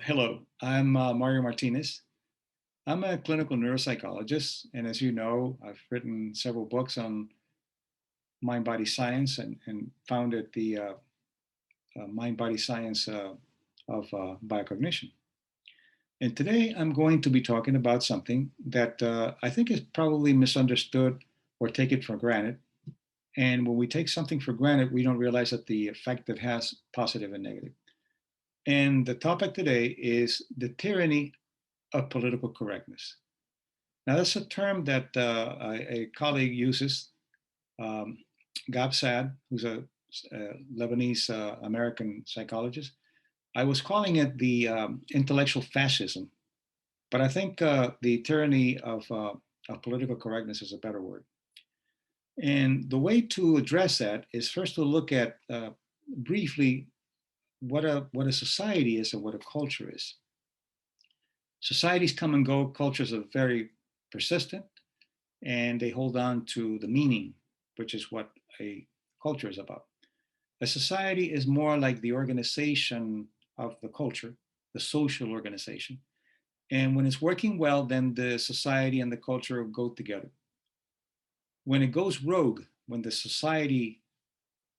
Hello, I'm Mario Martinez. I'm a clinical neuropsychologist, and as you know, I've written several books on mind body science and founded the mind body science of biocognition. And today I'm going to be talking about something that I think is probably misunderstood or taken for granted. And when we take something for granted, we don't realize that the effect it has, positive and negative. And the topic today is the tyranny of political correctness. Now, that's a term that a colleague uses, um, Gab Saad, who's a Lebanese American psychologist. I was calling it the intellectual fascism, but I think the tyranny of political correctness is a better word. And the way to address that is first to look at briefly what a society is and what a culture is. Societies come and go, cultures are very persistent, and they hold on to the meaning, which is what a culture is about. A society is more like the organization of the culture, the social organization. And when it's working well, then the society and the culture go together. When it goes rogue, when the society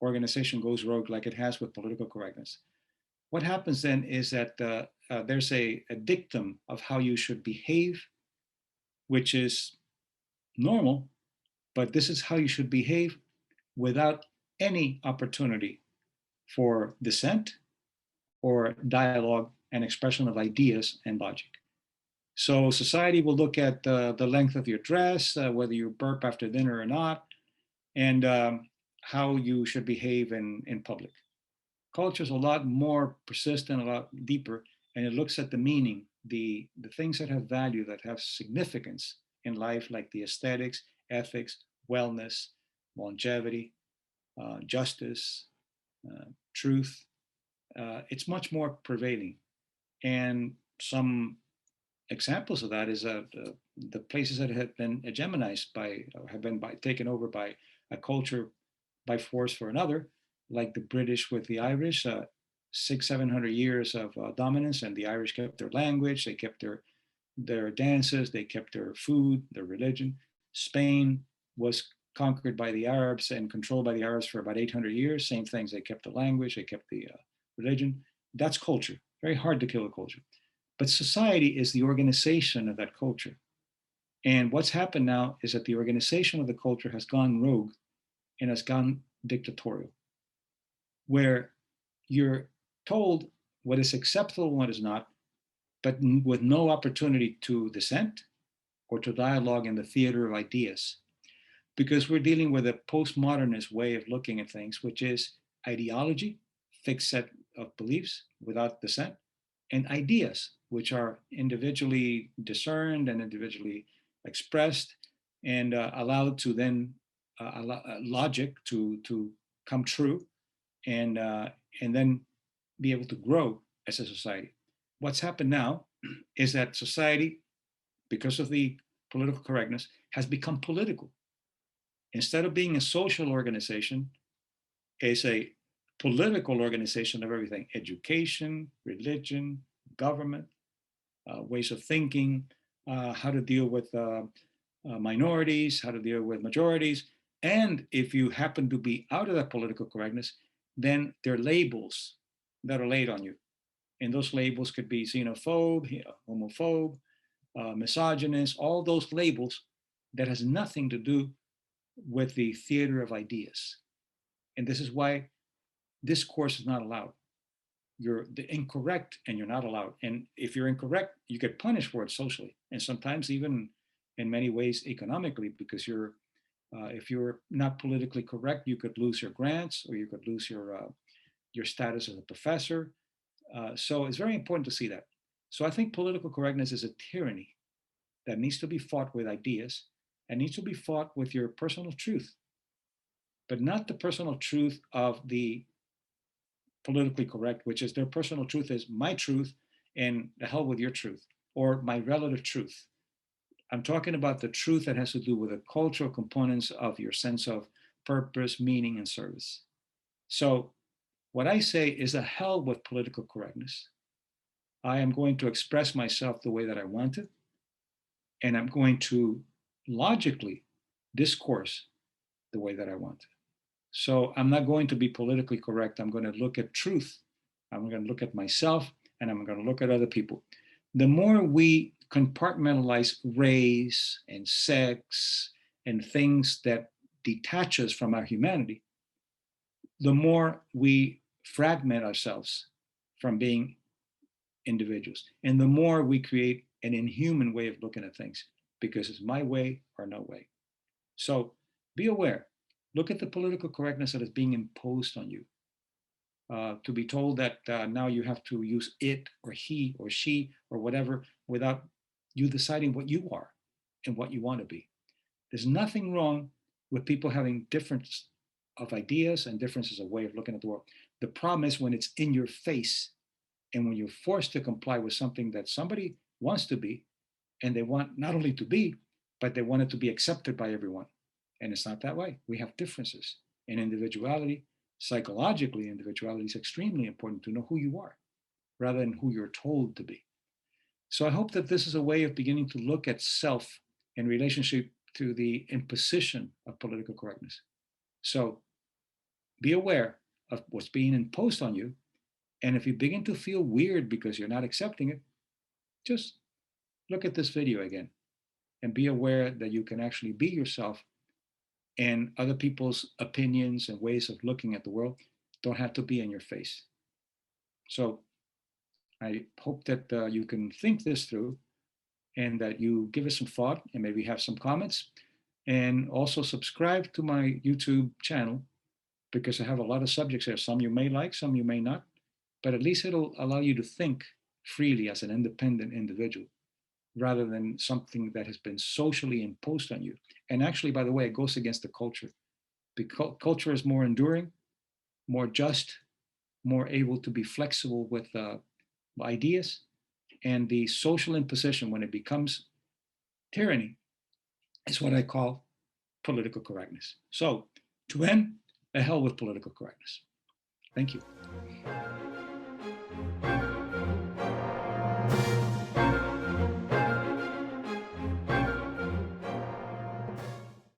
organization goes rogue, like it has with political correctness, what happens then is that there's a dictum of how you should behave, which is normal, but this is how you should behave without any opportunity for dissent or dialogue and expression of ideas and logic. So society will look at the length of your dress, whether you burp after dinner or not, and how you should behave in public. Culture is a lot more persistent, a lot deeper, and it looks at the meaning, the things that have value, that have significance in life, like the aesthetics, ethics, wellness, longevity, justice, truth. It's much more prevailing. And some examples of that is the places that have been hegemonized by, or have been taken over by a culture by force for another, like the British with the Irish, 700 years of dominance, and the Irish kept their language, they kept their dances, they kept their food, their religion. Spain was conquered by the Arabs and controlled by the Arabs for about 800 years. Same things, they kept the language, they kept the religion. That's culture. Very hard to kill a culture. But society is the organization of that culture. And what's happened now is that the organization of the culture has gone rogue and has gone dictatorial, where you're told what is acceptable and what is not, but with no opportunity to dissent or to dialogue in the theater of ideas. Because we're dealing with a postmodernist way of looking at things, which is ideology, fixed set of beliefs without dissent, and ideas, which are individually discerned and individually expressed and allowed to then logic to come true and and then be able to grow as a society. What's happened now is that society, because of the political correctness, has become political. Instead of being a social organization, it's a political organization of everything: education, religion, government, ways of thinking, how to deal with minorities, how to deal with majorities. And if you happen to be out of that political correctness, then there are labels that are laid on you. And those labels could be xenophobe, homophobe, misogynist, all those labels that has nothing to do with the theater of ideas. And this is why discourse is not allowed. You're the incorrect and you're not allowed. And if you're incorrect, you get punished for it socially, and sometimes even in many ways economically, because if you're not politically correct, you could lose your grants or you could lose your status as a professor. So it's very important to see that. So I think political correctness is a tyranny that needs to be fought with ideas and needs to be fought with your personal truth, but not the personal truth of the politically correct, which is their personal truth is my truth and the hell with your truth, or my relative truth. I'm talking about the truth that has to do with the cultural components of your sense of purpose, meaning, and service. So, what I say is a hell with political correctness. I am going to express myself the way that I want to, and I'm going to logically discourse the way that I want to. So I'm not going to be politically correct. I'm going to look at truth. I'm going to look at myself, and I'm going to look at other people. The more we compartmentalize race and sex and things that detach us from our humanity, the more we fragment ourselves from being individuals. And the more we create an inhuman way of looking at things because it's my way or no way. So be aware. Look at the political correctness that is being imposed on you. To be told that now you have to use it or he or she or whatever without you deciding what you are and what you want to be. There's nothing wrong with people having difference of ideas and differences of way of looking at the world. The problem is when it's in your face and when you're forced to comply with something that somebody wants to be, and they want not only to be, but they want it to be accepted by everyone. And it's not that way. We have differences in individuality. Psychologically, individuality is extremely important to know who you are rather than who you're told to be. So I hope that this is a way of beginning to look at self in relationship to the imposition of political correctness. So be aware of what's being imposed on you. And if you begin to feel weird because you're not accepting it, just look at this video again and be aware that you can actually be yourself, and other people's opinions and ways of looking at the world don't have to be in your face. So I hope that you can think this through and that you give it some thought and maybe have some comments. And also subscribe to my YouTube channel because I have a lot of subjects there. Some you may like, some you may not, but at least it'll allow you to think freely as an independent individual rather than something that has been socially imposed on you. And actually, by the way, it goes against the culture. Because culture is more enduring, more just, more able to be flexible with ideas. And the social imposition, when it becomes tyranny, is what I call political correctness. So, to end, the hell with political correctness. Thank you.